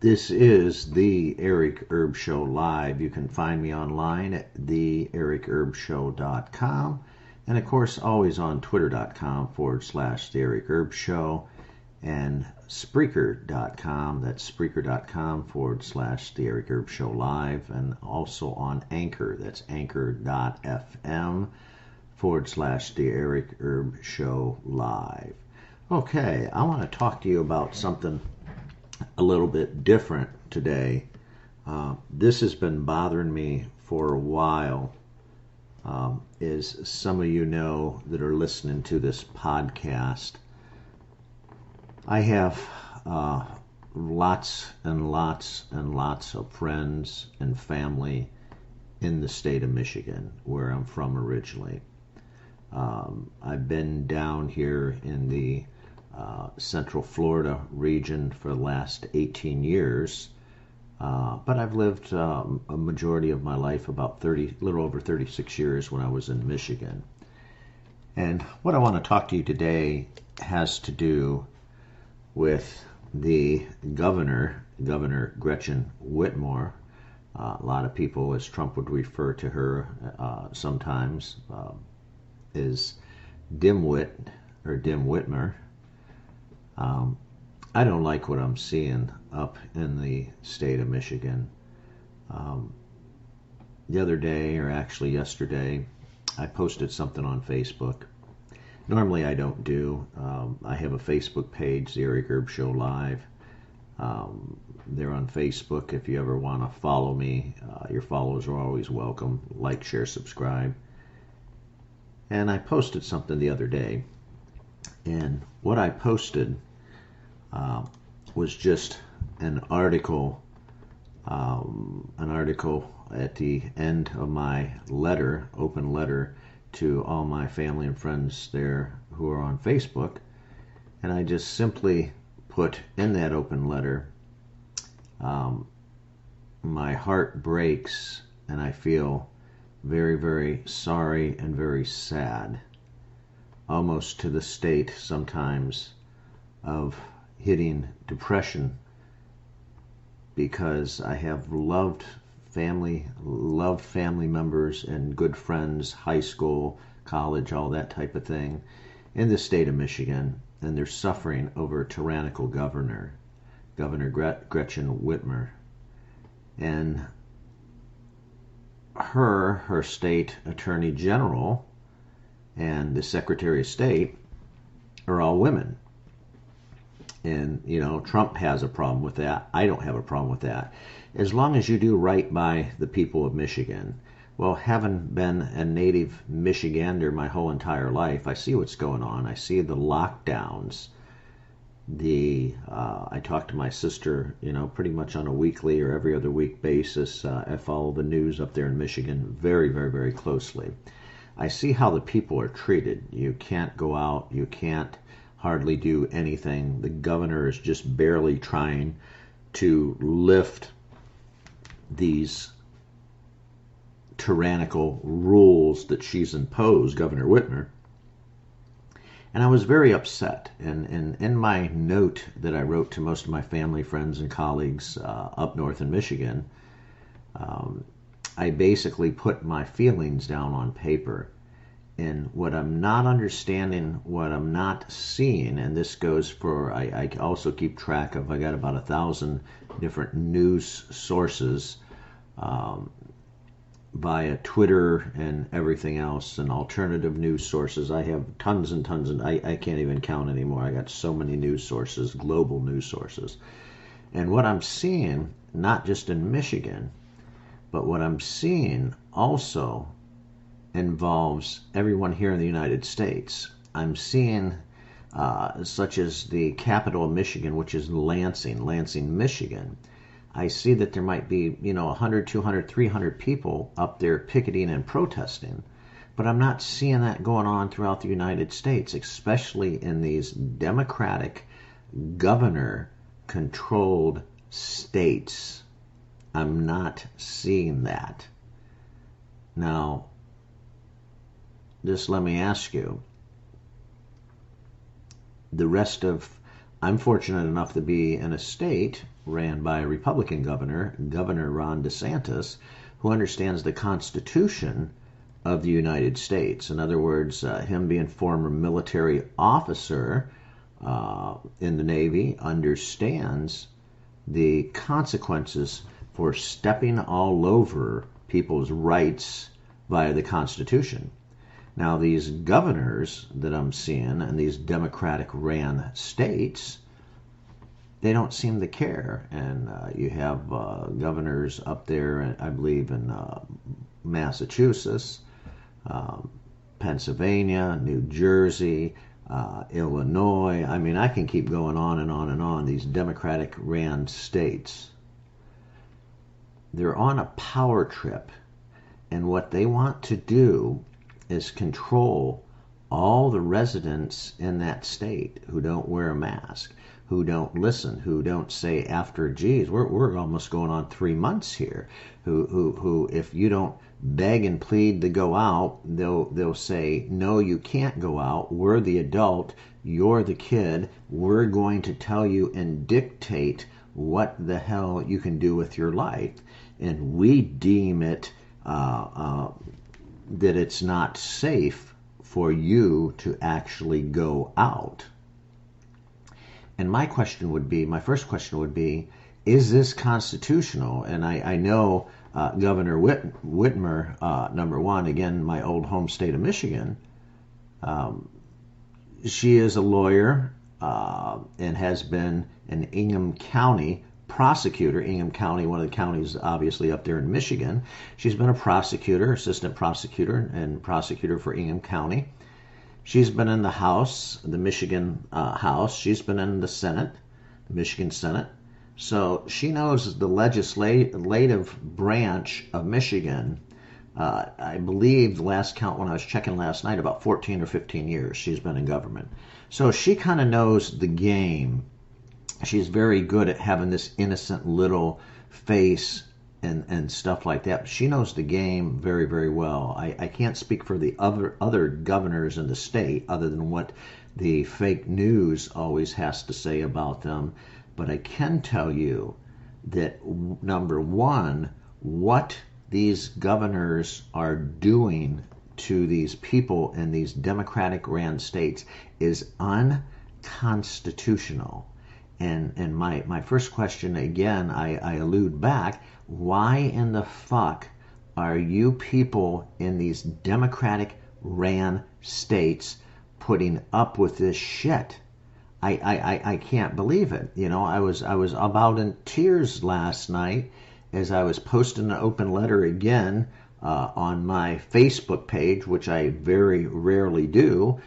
This is the Eric Erb Show Live. You can find me online at theericerbshow.com, and of course always on twitter.com/The Eric Erb Show and Spreaker.com. That's Spreaker.com/The Eric Erb Show Live, and also on Anchor. That's Anchor.fm/The Eric Erb Show Live. Okay, I want to talk to you about something a little bit different today. This has been bothering me for a while. As some of you know that are listening to this podcast, I have lots and lots and lots of friends and family in the state of Michigan, where I'm from originally. I've been down here in the Central Florida region for the last 18 years, but I've lived a majority of my life, about little over 36 years, when I was in Michigan. And what I want to talk to you today has to do with the Governor Gretchen Whitmer. A lot of people, as Trump would refer to her sometimes, is Dimwit or Dim Whitmer. I don't like what I'm seeing up in the state of Michigan. The other day, or actually yesterday, I posted something on Facebook. Normally I don't do. I have a Facebook page, The Eric Erb Show Live. They're on Facebook. If you ever want to follow me, your follows are always welcome. Like, share, subscribe. And I posted something the other day. And what I posted was just an article at the end of my letter, open letter to all my family and friends there who are on Facebook. And I just simply put in that open letter, my heart breaks and I feel very, very sorry and very sad, almost to the state sometimes of hitting depression, because I have loved family members and good friends, high school, college, all that type of thing, in the state of Michigan, and they're suffering over a tyrannical Governor Gretchen Whitmer. And her state attorney general and the Secretary of State are all women. And, Trump has a problem with that. I don't have a problem with that. As long as you do right by the people of Michigan. Well, having been a native Michigander my whole entire life, I see what's going on. I see the lockdowns. I talk to my sister, pretty much on a weekly or every other week basis. I follow the news up there in Michigan very, very, very closely. I see how the people are treated. You can't go out. You can't hardly do anything. The governor is just barely trying to lift these tyrannical rules that she's imposed, Governor Whitmer. And I was very upset. And in my note that I wrote to most of my family, friends, and colleagues up north in Michigan, I basically put my feelings down on paper. And what I'm not understanding, what I'm not seeing, and this goes for, I also keep track of, I got about 1,000 different news sources via Twitter and everything else, and alternative news sources. I have tons and tons, and I can't even count anymore. I got so many news sources, global news sources. And what I'm seeing, not just in Michigan, but what I'm seeing also involves everyone here in the United States. I'm seeing such as the capital of Michigan, which is Lansing, Michigan. I see that there might be, 100, 200, 300 people up there picketing and protesting, but I'm not seeing that going on throughout the United States, especially in these Democratic governor-controlled states. I'm not seeing that. Now, just let me ask you, I'm fortunate enough to be in a state ran by a Republican governor, Governor Ron DeSantis, who understands the Constitution of the United States. In other words, him being former military officer in the Navy understands the consequences for stepping all over people's rights via the Constitution. Now, these governors that I'm seeing in these Democratic-ran states, they don't seem to care. And you have governors up there, I believe, in Massachusetts, Pennsylvania, New Jersey, Illinois. I mean, I can keep going on and on and on. These Democratic-ran states, they're on a power trip. And what they want to do is control all the residents in that state who don't wear a mask, who don't listen, who don't say after, geez, we're almost going on 3 months here, who if you don't beg and plead to go out, they'll say, no, you can't go out. We're the adult. You're the kid. We're going to tell you and dictate what the hell you can do with your life. And we deem it that it's not safe for you to actually go out. And my first question would be, is this constitutional? And I know Governor Whitmer, number one, again, my old home state of Michigan, she is a lawyer and has been an Ingham County prosecutor. Ingham County, one of the counties obviously up there in Michigan. She's been a prosecutor, assistant prosecutor, and prosecutor for Ingham County. She's been in the House, the Michigan House. She's been in the Senate, the Michigan Senate. So she knows the legislative branch of Michigan. I believe the last count when I was checking last night, about 14 or 15 years she's been in government. So she kind of knows the game. She's very good at having this innocent little face and stuff like that. But she knows the game very, very well. I can't speak for the other governors in the state other than what the fake news always has to say about them. But I can tell you that, number one, what these governors are doing to these people in these Democratic-ran states is unconstitutional. And my first question, again, I allude back, why in the fuck are you people in these Democratic-ran states putting up with this shit? I can't believe it. You know, I was about in tears last night as I was posting an open letter again on my Facebook page, which I very rarely do,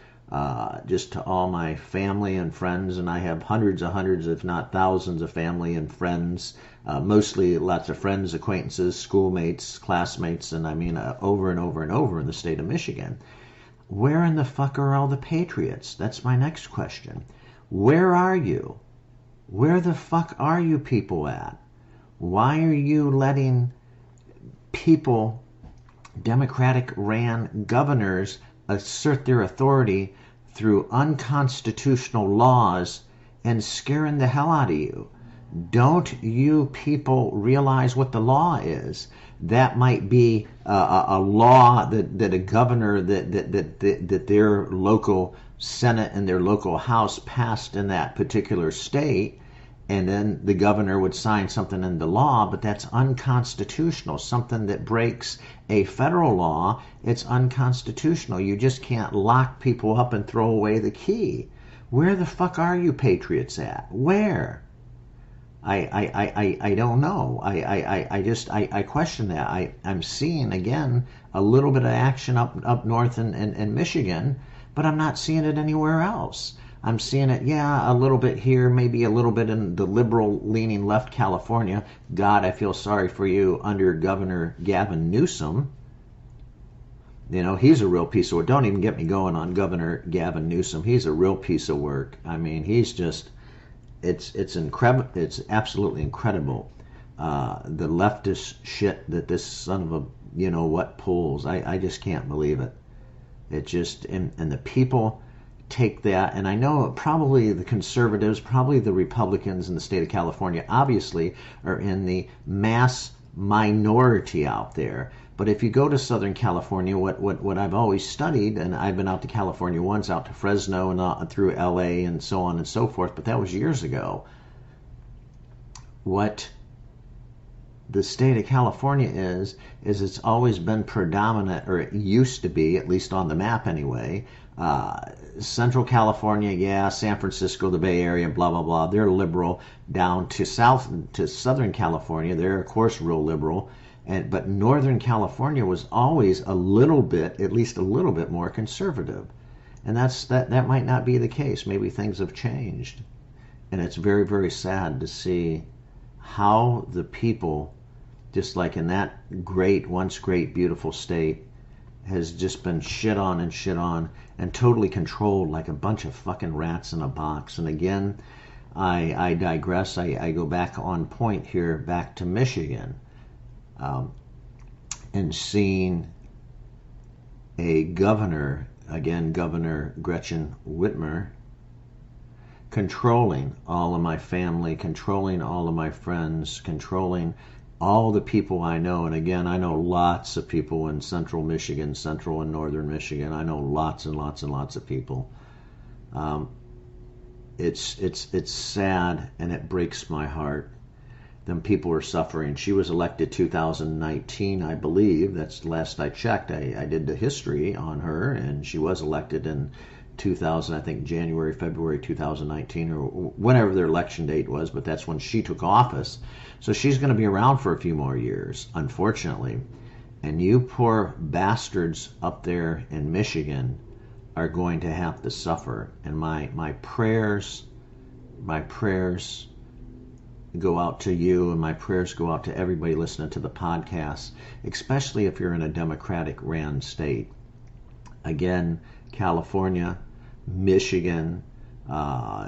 just to all my family and friends, and I have hundreds, if not thousands of family and friends, mostly lots of friends, acquaintances, schoolmates, classmates, and I mean over and over and over in the state of Michigan. Where in the fuck are all the patriots? That's my next question. Where are you? Where the fuck are you people at? Why are you letting people, Democratic-ran governors, assert their authority through unconstitutional laws and scaring the hell out of you? Don't you people realize what the law is? That might be a law that a governor that their local Senate and their local House passed in that particular state, and then the governor would sign something into law, but that's unconstitutional, something that breaks a federal law. It's unconstitutional. You just can't lock people up and throw away the key. Where the fuck are you patriots at? Where? I don't know. I question that. I'm seeing again a little bit of action up north in Michigan, but I'm not seeing it anywhere else. I'm seeing it, a little bit here, maybe a little bit in the liberal-leaning left California. God, I feel sorry for you under Governor Gavin Newsom. You know, he's a real piece of work. Don't even get me going on Governor Gavin Newsom. He's a real piece of work. I mean, he's just, it's incredible. It's absolutely incredible. The leftist shit that this son of a, pulls. I just can't believe it. It just, and the people take that, and I know probably the conservatives, probably the Republicans in the state of California, obviously are in the mass minority out there. But if you go to Southern California, what I've always studied, and I've been out to California once, out to Fresno and through LA and so on and so forth, but that was years ago. What the state of California is it's always been predominant, or it used to be, at least on the map anyway. Central California, yeah, San Francisco, the Bay Area, blah, blah, blah. They're liberal. Down to Southern California, they're, of course, real liberal. But Northern California was always a little bit, at least a little bit more conservative. And that might not be the case. Maybe things have changed. And it's very, very sad to see how the people, just like in that once great, beautiful state, has just been shit on and totally controlled like a bunch of fucking rats in a box. And again, I digress. I go back on point here, back to Michigan, and seeing a governor, again, Governor Gretchen Whitmer, controlling all of my family, controlling all of my friends, controlling all the people I know. And again, I know lots of people in central Michigan, central and northern Michigan. I know lots and lots and lots of people. It's sad, and it breaks my heart. Them people are suffering. She was elected 2019, I believe. That's the last I checked. I did the history on her, and she was elected in 2000, I think January, February 2019, or whenever their election date was, but that's when she took office. So she's going to be around for a few more years, unfortunately. And you poor bastards up there in Michigan are going to have to suffer. And my prayers go out to you, and my prayers go out to everybody listening to the podcast, especially if you're in a Democratic-ran state. Again, California, Michigan,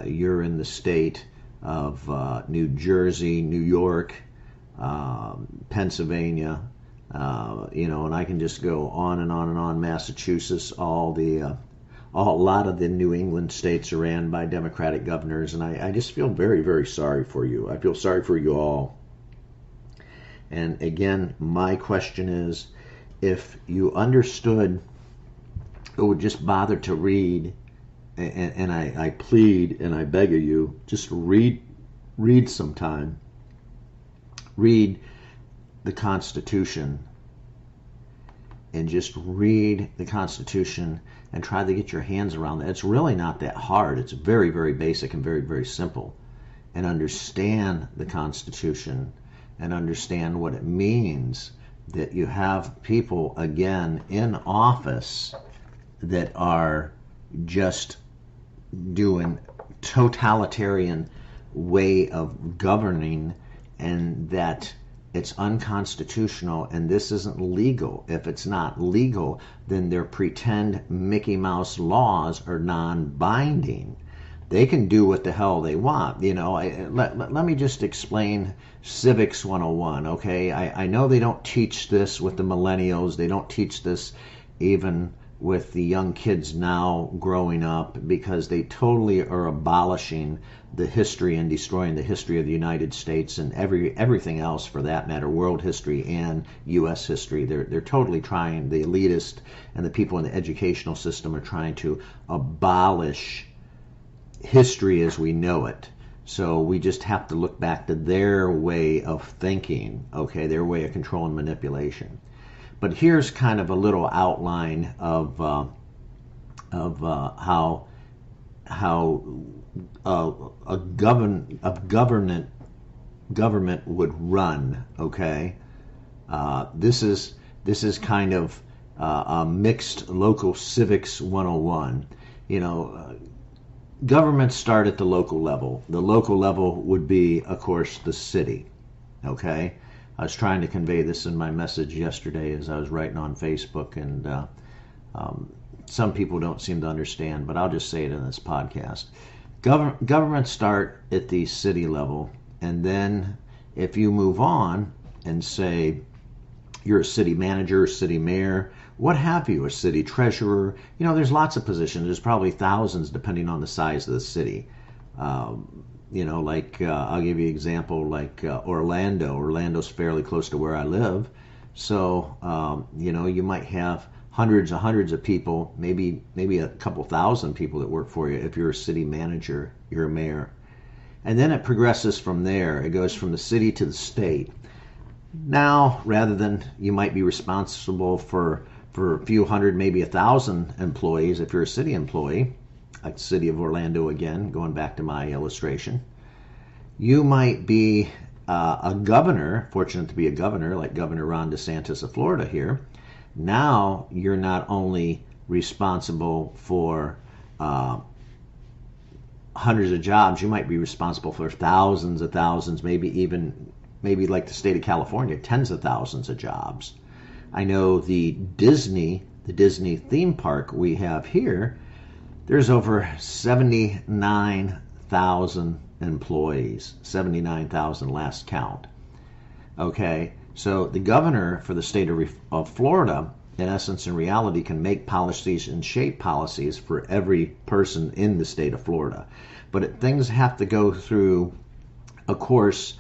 you're in the state of New Jersey, New York, Pennsylvania, and I can just go on and on and on. Massachusetts, a lot of the New England states are ran by Democratic governors, and I just feel very, very sorry for you. I feel sorry for you all. And again, my question is, if you understood or would just bother to read, and I plead and I beg of you, just read sometime. Read the Constitution, and just read the Constitution and try to get your hands around that. It's really not that hard. It's very, very basic and very, very simple. And understand the Constitution and understand what it means that you have people, again, in office that are just doing totalitarian way of governing, and that it's unconstitutional, and this isn't legal. If it's not legal, then their pretend Mickey Mouse laws are non-binding. They can do what the hell they want. Let me just explain Civics 101, okay? I know they don't teach this with the millennials. They don't teach this even with the young kids now growing up, because they totally are abolishing the history and destroying the history of the United States and everything else, for that matter, world history and U.S. history. They're totally trying, the elitist and the people in the educational system are trying to abolish history as we know it. So we just have to look back to their way of thinking, okay, their way of control and manipulation. But here's kind of a little outline of how a government would run. Okay, this is kind of a mixed local civics 101. Governments start at the local level. The local level would be, of course, the city. Okay. I was trying to convey this in my message yesterday as I was writing on Facebook, and some people don't seem to understand, but I'll just say it in this podcast. Governments start at the city level, and then if you move on and say you're a city manager, city mayor, what have you, a city treasurer. There's lots of positions. There's probably thousands depending on the size of the city. I'll give you an example, like Orlando. Orlando's fairly close to where I live. So, you might have hundreds of people, maybe a couple thousand people that work for you if you're a city manager, you're a mayor. And then it progresses from there. It goes from the city to the state. Now, rather than you might be responsible for a few hundred, maybe 1,000 employees if you're a city employee, like the city of Orlando again, going back to my illustration. You might be a governor, fortunate to be a governor, like Governor Ron DeSantis of Florida here. Now you're not only responsible for hundreds of jobs, you might be responsible for thousands, maybe like the state of California, tens of thousands of jobs. I know the Disney theme park we have here, there's over 79,000 employees, 79,000 last count. Okay, so the governor for the state of Florida, in essence, in reality, can make policies and shape policies for every person in the state of Florida. But things have to go through, of course,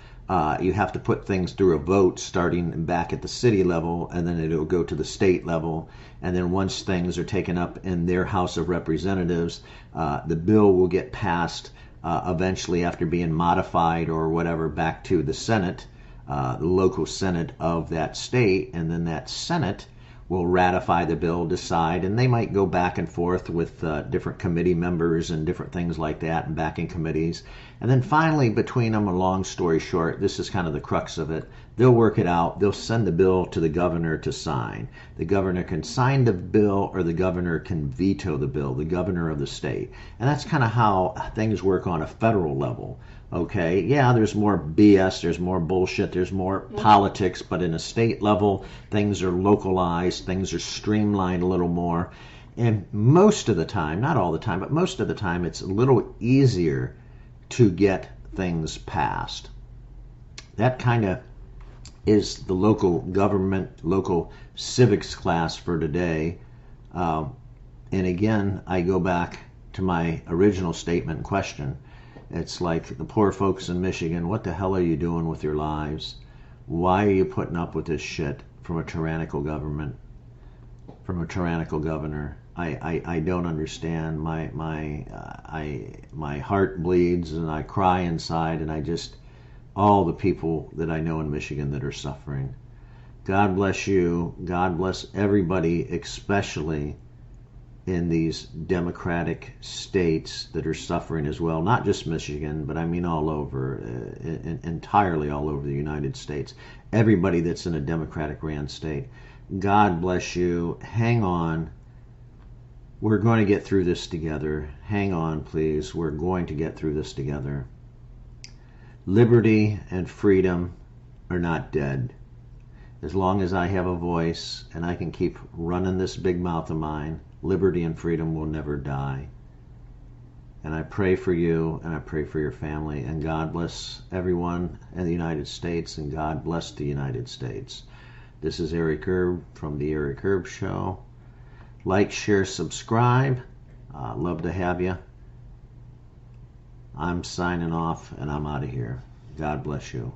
you have to put things through a vote starting back at the city level, and then it'll go to the state level. And then once things are taken up in their House of Representatives, the bill will get passed eventually after being modified or whatever back to the Senate, the local Senate of that state, and then that Senate will ratify the bill, decide, and they might go back and forth with different committee members and different things like that, and backing committees. And then finally, between them, a long story short, this is kind of the crux of it, they'll work it out. They'll send the bill to the governor to sign. The governor can sign the bill, or the governor can veto the bill, the governor of the state. And that's kind of how things work on a federal level. Okay, yeah, there's more BS, there's more bullshit, there's more politics, but in a state level, things are localized, things are streamlined a little more. And most of the time, not all the time, but most of the time, it's a little easier to get things passed. That kind of is the local government, local civics class for today. And again, I go back to my original statement and question. It's like the poor folks in Michigan, what the hell are you doing with your lives? Why are you putting up with this shit from a tyrannical government, from a tyrannical governor? I don't understand. My heart bleeds and I cry inside, and all the people that I know in Michigan that are suffering. God bless you. God bless everybody, especially in these democratic states that are suffering as well. Not just Michigan, but I mean all over, entirely all over the United States. Everybody that's in a democratic ran state. God bless you. Hang on. We're going to get through this together. Hang on, please. We're going to get through this together. Liberty and freedom are not dead. As long as I have a voice and I can keep running this big mouth of mine, liberty and freedom will never die. And I pray for you, and I pray for your family, and God bless everyone in the United States, and God bless the United States. This is Eric Erb from the Eric Erb Show. Like, share, subscribe. Love to have you. I'm signing off, and I'm out of here. God bless you.